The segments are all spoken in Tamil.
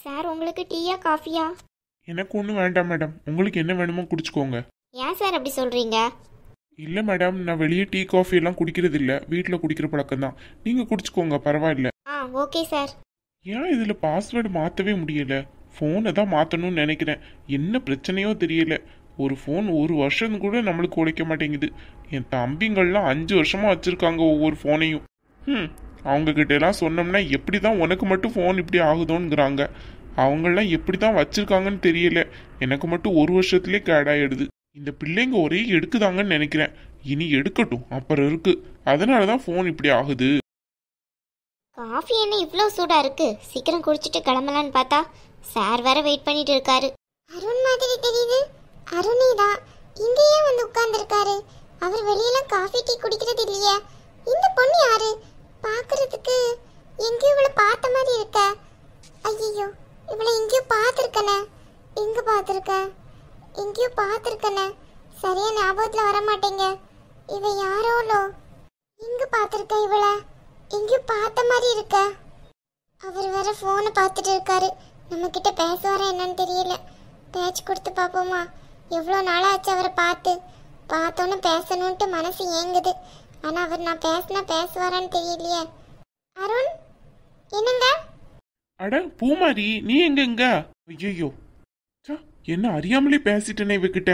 சார் உங்களுக்கு டீயா காஃபியா? எனக்கு ஒன்றும் வேண்டாம் மேடம், உங்களுக்கு என்ன வேணுமோ குடிச்சுக்கோங்க. ஏன் சார் அப்படி சொல்றீங்க? இல்லை மேடம், நான் வெளியே டீ காஃபி எல்லாம் குடிக்கிறது இல்லை, வீட்டில் குடிக்கிற பழக்கம் தான். நீங்கள் குடிச்சுக்கோங்க, பரவாயில்ல. Okay sir. ஏன் இதில் பாஸ்வேர்டு மாற்றவே முடியல? ஃபோனை தான் மாற்றணும்னு நினைக்கிறேன். என்ன பிரச்சனையோ தெரியல. ஒரு ஃபோன் ஒரு வருஷம் கூட நம்மளுக்கு உழைக்க மாட்டேங்குது. என் தம்பிங்கள்லாம் 5 வருஷமாக வச்சுருக்காங்க ஒவ்வொரு ஃபோனையும். அவங்கக்கிட்ட எல்லாம் சொன்னோம்னா எப்படி தான் உனக்கு மட்டும் ஃபோன் இப்படி ஆகுதோங்கிறாங்க. அவங்களாம் எப்படி தான் வச்சுருக்காங்கன்னு தெரியல. எனக்கு மட்டும் ஒரு வருஷத்துலேயே கேடாயிடுது. இந்த பிள்ளைங்க ஒரே எடுக்குதாங்கன்னு நினைக்கிறேன். இனி எடுக்கட்டும், அப்புறம் இருக்கு. அதனால தான் ஃபோன் இப்படி ஆகுது. காஃபி என்ன இவ்வளோ சூடா இருக்கு? சீக்கிரம் குடிச்சிட்டு கிளம்பலான்னு பார்த்தா சார் வேற வெயிட் பண்ணிட்டு இருக்காரு. அருண் மாதிரி தெரியுது. அருணே தான் இங்கேயே வந்து உட்கார்ந்துருக்காரு. அவர் வெளியெல்லாம் காஃபி டீ குடிக்கிறது இல்லையா? இந்த பொண்ணு யாரு? பார்க்கறதுக்கு எங்கேயோ இவளை பார்த்த மாதிரி இருக்க. ஐயோ, இவளை எங்கேயோ பார்த்துருக்கனே. எங்க பார்த்துருக்கேன்? எங்கேயோ பார்த்துருக்கனே. சரியா ஞாபகத்தில் வர மாட்டேங்க. இவ யாரோலோ எங்க பார்த்துருக்க? இவளை எங்கேயோ பார்த்த மாதிரி இருக்க. அவர் வேற ஃபோனை பார்த்துட்டு இருக்காரு. நம்ம கிட்ட பேசுவாரா என்னன்னு தெரியல. பேச்சு கொடுத்து பார்ப்போமா? எவ்வளோ நாளாச்சு அவரை பார்த்தோன்னு பேசணுன்ட்டு மனசு ஏங்குது. ஆனால் அவர் நான் பேசினா பேசுவாரான்னு தெரியலையே. அருண், என்னங்க? அட பூமாரி, நீ எங்க? ஐயோ, என்ன அறியாமலே பேசிட்டேனே இவகிட்ட.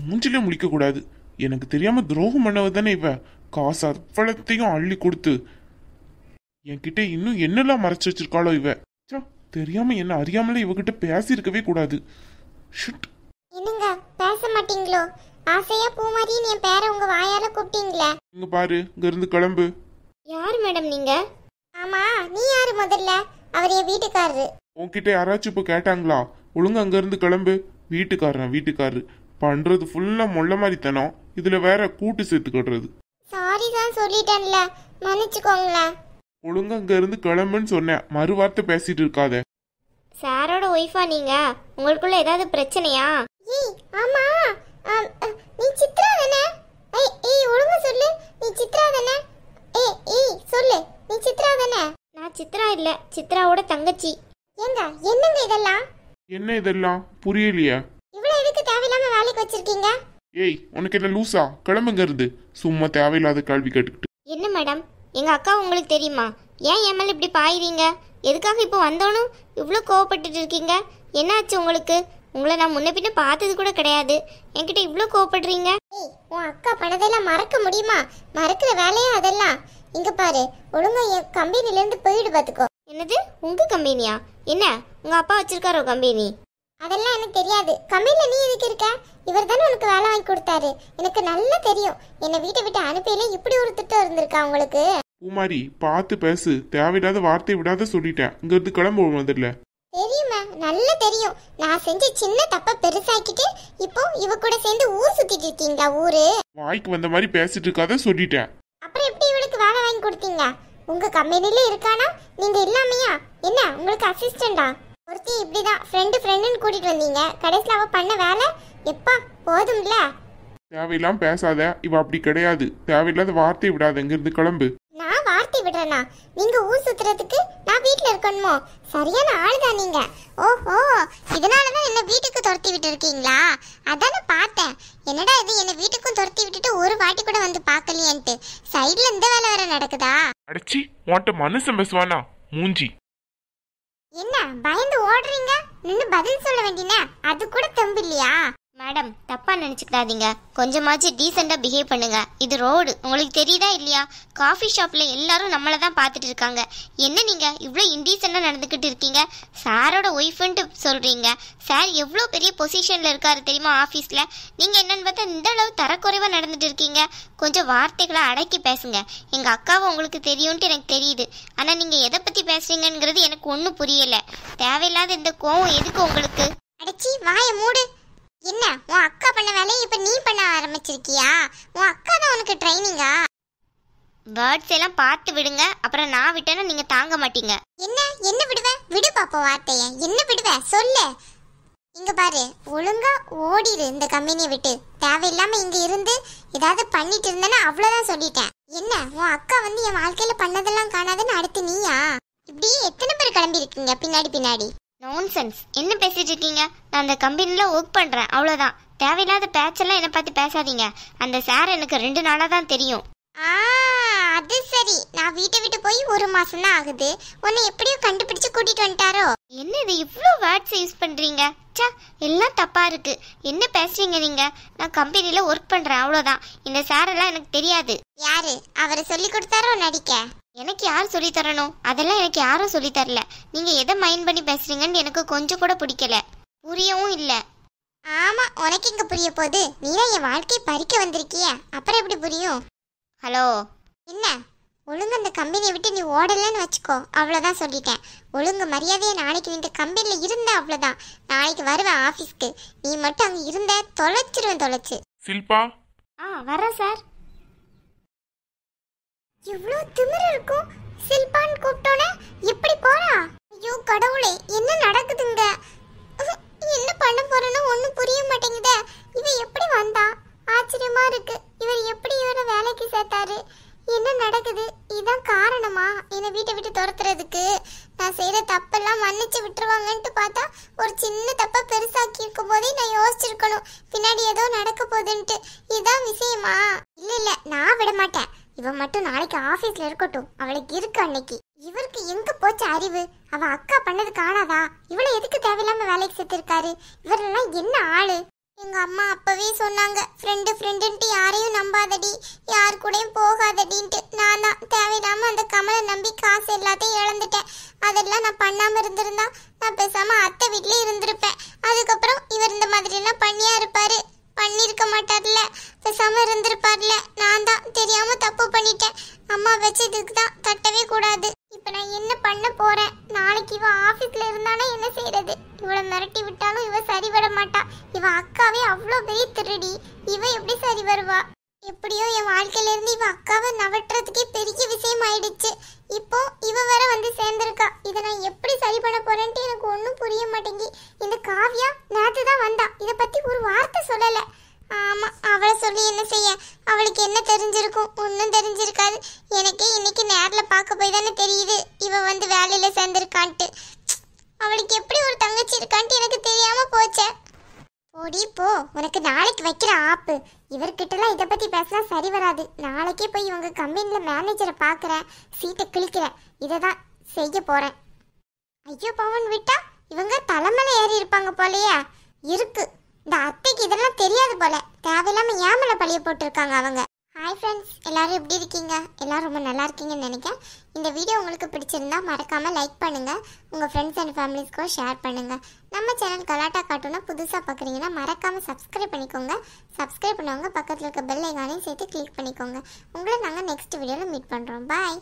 மூஞ்சிலே முழிக்க கூடாது. எனக்கு தெரியாம துரோகம் பண்ணவ தானே இவ. காசு அவ்வளத்தையும் அள்ளி கொடுத்து என்கிட்ட இன்னும் என்னெல்லாம் மறைச்சு வச்சிருக்காளோ இவ. தெரியாம என்ன அறியாமலே இவகிட்ட பேசியிருக்கவே கூடாது. என்னங்க பேச மாட்டீங்களோ? ஆசையா பூமாரின்னு என் பேரை உங்க வாயால கூப்பிட்டீங்களே. இங்க பாரு, இங்க இருந்து கிளம்பு. யார் மேடம் நீங்க? ஆமா, நீ யாரு முதல்ல? அவர் என் வீட்டுக்காரரு. உன்கிட்ட யாராச்சும் இப்ப கேட்டாங்களா? ஒழுங்கு அங்க இருந்து கிளம்பு. வீட்டுக்காரரு பண்றது ஃபுல்லா மொள்ள மாதிரி தனம். இதுல வேற கூட்டு சேர்த்து கட்டுறது. சாரி தான் சொல்லிட்டேன்ல, மன்னிச்சுக்கோங்களேன். ஒழுங்கு அங்க இருந்து கிளம்புன்னு சொன்னேன். மறு வார்த்தை பேசிட்டு இருக்காத. சாரோட ஒய்ஃபா நீங்க? உங்களுக்குள்ள ஏதாவது பிரச்சனையா? ஏய் ஆமா, நீ சித்ரா தானே? ஏய் ஒழுங்கா சொல்லு, நீ சித்ரா தானே? ஏய் சொல்லு, நீ சித்ரா தானே? நான் சித்ரா இல்ல, சித்ராவோட தங்கச்சி. ஏங்க என்னங்க இதெல்லாம்? என்ன இதெல்லாம் புரியலையா? இவ்வளவு எதுக்கு தேவையில்லாம வேலைக்கு வச்சிருக்கீங்க? ஏய், உனக்கு என்ன லூசா? கிளம்புங்க இருந்து. சும்மா தேவையில்லாத கேள்வி கேட்டுக்கிட்டு. என்ன மேடம், எங்க அக்கா உங்களுக்கு தெரியுமா? ஏன் என் மேல இப்படி பாயிறீங்க? எதுக்காக இப்போ வந்தோனும் இவ்வளோ கோவப்பட்டுட்டு இருக்கீங்க? என்னாச்சு உங்களுக்கு? உங்களை நான் முன்ன பின்ன பார்த்தது கூட கிடையாது. என்கிட்ட இவ்வளோ கோவப்படுறீங்க? ஏய், உன் அக்கா பண்ணதெல்லாம் மறக்க முடியுமா? மறக்கிற வேலையா அதெல்லாம்? இங்க பாரு, ஒழுங்கா என் கம்பெனில இருந்து போயிடு பாத்துக்கோ. என்னது உங்க கம்பெனியா? என்ன உங்க அப்பா வச்சிருக்காரோ கம்பெனி? அதெல்லாம் எனக்கு தெரியாது. கம்பெனில நீ எதுக்கு இருக்க? இவர் தானே உனக்கு வேலை வாங்கி கொடுத்தாரு. எனக்கு நல்லா தெரியும். என்னை வீட்டை விட்டு அனுப்பியில இப்படி ஒரு திட்டம் இருந்திருக்கா உங்களுக்கு? பூமாரி, பார்த்து பேசு. தேவையில்லாத வார்த்தை விடாத சொல்லிட்டேன். இங்க இருந்து கிளம்பு முதல்ல. தெரியுமா? நல்லா தெரியும். நான் செஞ்ச சின்ன தப்ப பெருசாக்கிட்டு இப்போ இவ கூட சேர்ந்து ஊர் சுத்திட்டு இருக்கீங்களா? ஊரு வாய்க்கு வந்த மாதிரி பேசிட்டு இருக்காத சொல்லிட்டேன். அப்புறம் எப்படி இவளுக்கு வேலை வாங்கி கொடுத்தீங்க? உங்க கம்பெனில இருக்கானா? நீங்க இல்லாமையா? என்ன உங்களுக்கு அசிஸ்டண்டா? ஒருத்தி இப்படிதான் ஃப்ரெண்டுன்னு கூட்டிட்டு வந்தீங்க. கடைசியில் அவ பண்ண வேலை எப்பா போதும்ல. தேவையில்லாம பேசாத. இவ அப்படி கிடையாது. தேவையில்லாத வார்த்தை விடாத. இங்க இருந்து கிளம்பு. நான் வார்த்தை விடுறேனா? நீங்க ஊர் சுத்துறதுக்கு நான் வீட்டுல இருக்கணுமோ? சரியான ஆளுதான் நீங்க. ஓஹோ, இதனாலதான் என்ன வீட்டுக்கு துரத்தி விட்டு இருக்கீங்களா? அதானே பார்த்தேன். என்னடா இது, என்ன வீட்டுக்கும் துரத்தி விட்டுட்டு ஒரு வாட்டி கூட வந்து பார்க்கலையேன்ட்டு. சைடுல இந்த வேலை வேற நடக்குதா? அடச்சி, உன்கிட்ட மனுஷன் பேசுவானா? மூஞ்சி. என்ன பயந்து ஓடுறீங்க? நின்னு பதில் சொல்ல வேண்டியன அது கூட தெம்பு இல்லையா? மேடம் தப்பா நினைச்சுக்காதீங்க. கொஞ்சமாச்சு டீசெண்டா பிஹேவ் பண்ணுங்க. இது ரோடு, உங்களுக்கு தெரியுதா இல்லையா? காஃபி ஷாப்ல எல்லாரும் நம்மளை தான் பார்த்துட்டு இருக்காங்க. என்ன நீங்க இவ்வளோ இன்டீசெண்டா நடந்துக்கிட்டு இருக்கீங்க? சாரோட ஒய்ஃப்ன்ட்டு சொல்றீங்க. சார் எவ்வளோ பெரிய பொசிஷன்ல இருக்காரு தெரியுமா ஆஃபீஸ்ல? நீங்க என்னன்னு பார்த்தா இந்த அளவு தரக்குறைவா நடந்துட்டு இருக்கீங்க. கொஞ்சம் வார்த்தைகளை அடக்கி பேசுங்க. எங்க அக்காவை உங்களுக்கு தெரியும்ட்டு எனக்கு தெரியுது. ஆனா நீங்க எதை பத்தி பேசுறீங்கிறது எனக்கு ஒன்றும் புரியல. தேவையில்லாத இந்த கோவம் எதுக்கு உங்களுக்கு? அடச்சி வாய மூடு. என்ன உன் அக்கா பண்ண வேலையை இப்ப நீ பண்ண ஆரம்பிச்சிருக்கியா? உன் அக்கா தான் உனக்கு ட்ரைனிங்கா? வேர்ட்ஸ் எல்லாம் பார்த்து விடுங்க. அப்புறம் நான் விட்டேன்னா நீங்க தாங்க மாட்டீங்க. என்ன விடுவ? விடு பாப்பா வார்த்தைய. என்ன விடுவ சொல்லு. இங்க பாரு, ஒழுங்கா ஓடிடு இந்த கம்பெனியை விட்டு. தேவையில்லாம இங்க இருந்து ஏதாவது பண்ணிட்டு இருந்தேன்னா அவ்வளவுதான் சொல்லிட்டேன். என்ன உன் அக்கா வந்து என் வாழ்க்கையில பண்ணதெல்லாம் காணாதுன்னு அடுத்து நீயா? இப்படியே எத்தனை பேர் கிளம்பி இருக்கீங்க பின்னாடி பின்னாடி? நான்சென்ஸ், என்ன பேசிட்டு இருக்கீங்க? நான் அந்த கம்பெனியில் ஒர்க் பண்ணுறேன், அவ்வளோதான். தேவையில்லாத பேச்செல்லாம் என்னை பார்த்து பேசாதீங்க. அந்த சார் எனக்கு 2 நாளாக தான் தெரியும். அது சரி. நான் வீட்டை விட்டு போய் 1 மாசம் தான் ஆகுது. உன்னை எப்படியோ கண்டுபிடிச்சு கூட்டிட்டு வந்துட்டாரோ? என்ன இது இவ்வளோ வேர்ட்ஸ் யூஸ் பண்றீங்க? சா, எல்லாம் தப்பா இருக்கு. என்ன பேசுறீங்க நீங்க? நான் கம்பெனில ஒர்க் பண்றேன், அவ்வளோதான். இந்த சார் எல்லாம் எனக்கு தெரியாது. யாரு அவரை சொல்லி கொடுத்தாரோ நடிக்க? எனக்கு யார் சொல்லி தரணும்? அதெல்லாம் எனக்கு யாரும் சொல்லி தரல. நீங்க எதை மைண்ட் பண்ணி பேசுறீங்கன்னு எனக்கு கொஞ்சம் கூட பிடிக்கல, புரியவும் இல்லை. ஆமா, உனக்கு இங்க புரிய போகுது? நீதான் என் வாழ்க்கையை பறிக்க வந்திருக்கிய, அப்புறம் எப்படி புரியும்? ஹலோ, என்ன? ஒழுங்கு அந்த கம்பெனியை விட்டு நீ ஓடலன்னு வச்சுக்கோ, அவ்வளோதான் சொல்லிட்டேன். ஒழுங்கு மரியாதையை நாளைக்கு நீ இந்த கம்பெனியில் இருந்த அவ்வளோதான். நாளைக்கு வருவேன் ஆஃபீஸ்க்கு. நீ மட்டும் அங்கே இருந்த தொலைச்சிருவேன், தொலைச்சு. சில்பா. வரேன் சார். இவ்வளோ திமிரு இருக்கும். சில்பான்னு கூப்பிட்டோன்னே எப்படி போறா? ஐயோ கடவுளே, என்ன நடக்குதுங்க? என்ன பண்ண போறேன்னு ஒன்றும் புரிய மாட்டேங்குதே. இவன் எப்படி வந்தா? ஆச்சரியமா இருக்கு. இவர் எப்படி இவரை வேலைக்கு சேர்த்தாரு? என்ன நடக்குது? இதான் காரணமா என்னை வீட்டை விட்டு துரத்துறதுக்கு? நான் செய்யற தப்பெல்லாம் மன்னிச்சு விட்டுருவாங்கன்ட்டு பார்த்தா ஒரு சின்ன தப்பை பெருசாக்கி இருக்கும் போதே நான் யோசிச்சிருக்கணும் பின்னாடி ஏதோ நடக்க போகுதுன்ட்டு. இதான் விஷயமா? இல்ல, நான் விட மாட்டேன். இவன் மட்டும் நாளைக்கு ஆபீஸ்ல இருக்கட்டும், அவளுக்கு இருக்கு அன்னைக்கு. இவருக்கு எங்க போச்சு அறிவு? அவ அக்கா பண்ணது காணாதா? இவளை எதுக்கு தேவையில்லாம வேலைக்கு சேர்த்திருக்காரு? இவரெல்லாம் என்ன ஆளு? எங்க அம்மா அப்பவே சொன்னாங்க, ஃப்ரெண்டுன்ட்டு யாரையும் நம்பாதடி, யார் கூடயும் போகாதடின்ட்டு. நான் தான் தேவையில்லாம அந்த கமலை நம்பி காசு எல்லாத்தையும் இழந்துட்டேன். அதெல்லாம் நான் பண்ணாம இருந்திருந்தா நான் பேசாம அத்தை வீட்லயே இருந்திருப்பேன். அதுக்கப்புறம் இவர் இந்த மாதிரி எல்லாம் பண்ணியா இருப்பாரு? பண்ணிருக்க மாட்டார்ல, பேசாம இருந்திருப்பார்ல. நான் தான் தெரியாம தப்பு பண்ணிட்டேன். அம்மா வச்சதுக்கு தான் தட்டவே கூடாது. இப்ப நான் என்ன பண்ண போறேன்? நாளைக்கு இவ ஆபீஸ்ல இருந்தானா என்ன செய்யறது? இவளை மிரட்டி விட்டாலும் இவ சரி வர மாட்டா. இவ அக்காவே அவ்வளோ பெரிய திருடி, இவ எப்படி சரி வருவா? எப்படியோ என் வாழ்க்கையில இருந்து இவ அக்காவை நவட்டுறதுக்கே பெரிய விஷயம் ஆயிடுச்சு. இப்போ இவ வேற வந்து சேர்ந்திருக்கா. இதை நான் எப்படி சரி பண்ண போறேன்ட்டு எனக்கு ஒன்றும் புரிய மாட்டேங்கி. இந்த காவியா நேத்து தான் வந்தா, இதை பத்தி ஒரு வார்த்தை சொல்லல. ஆமா, அவளை சொல்லி என்ன செய்ய? அவளுக்கு என்ன தெரிஞ்சிருக்கும்? ஒன்றும் தெரிஞ்சிருக்காது. எனக்கே இன்னைக்கு நேரில் பார்க்க போய் தானே தெரியுது இவ வந்து வேலையில சேர்ந்திருக்கான்ட்டு. அவளுக்கு எப்படி ஒரு தங்கச்சி இருக்கான்ட்டு எனக்கு தெரியாம போச்சே. ஓடி போ, உனக்கு நாளைக்கு வைக்கிற ஆப்பு. இவர்கிட்டலாம் இதை பத்தி பேசினா சரி வராது. நாளைக்கே போய் இவங்க கம்பெனில மேனேஜரை பார்க்குறேன், சீட்டை கிழிக்கிறேன். இதை தான் செய்ய போறேன். ஐயோ பவன், விட்டா இவங்க தலைமையில ஏறி இருப்பாங்க போலயே இருக்கு. இந்த அத்தைக்கு இதெல்லாம் தெரியாது போல, தேவையில்லாம ஏமல பழிய போட்டிருக்காங்க அவங்க. ஹாய் ஃப்ரெண்ட்ஸ், எல்லாரும் எப்படி இருக்கீங்க? எல்லாரும் ரொம்ப நல்லா இருக்கீங்கன்னு நினைக்கிறேன். இந்த வீடியோ உங்களுக்கு பிடிச்சிருந்தா மறக்காம லைக் பண்ணுங்க, உங்க ஃப்ரெண்ட்ஸ் அண்ட் ஃபேமிலிஸ்க்கும் ஷேர் பண்ணுங்க. நம்ம சேனல் கலாட்டா கார்ட்டூனை புதுசாக பார்க்குறீங்கன்னா மறக்காம சப்ஸ்கிரைப் பண்ணிக்கோங்க. சப்ஸ்கிரைப் பண்ணவங்க பக்கத்தில் இருக்க பெல் ஐகானையும் சேர்த்து கிளிக் பண்ணிக்கோங்க. உங்களை நாங்கள் நெக்ஸ்ட் வீடியோவில் மீட் பண்ணுறோம். பாய்.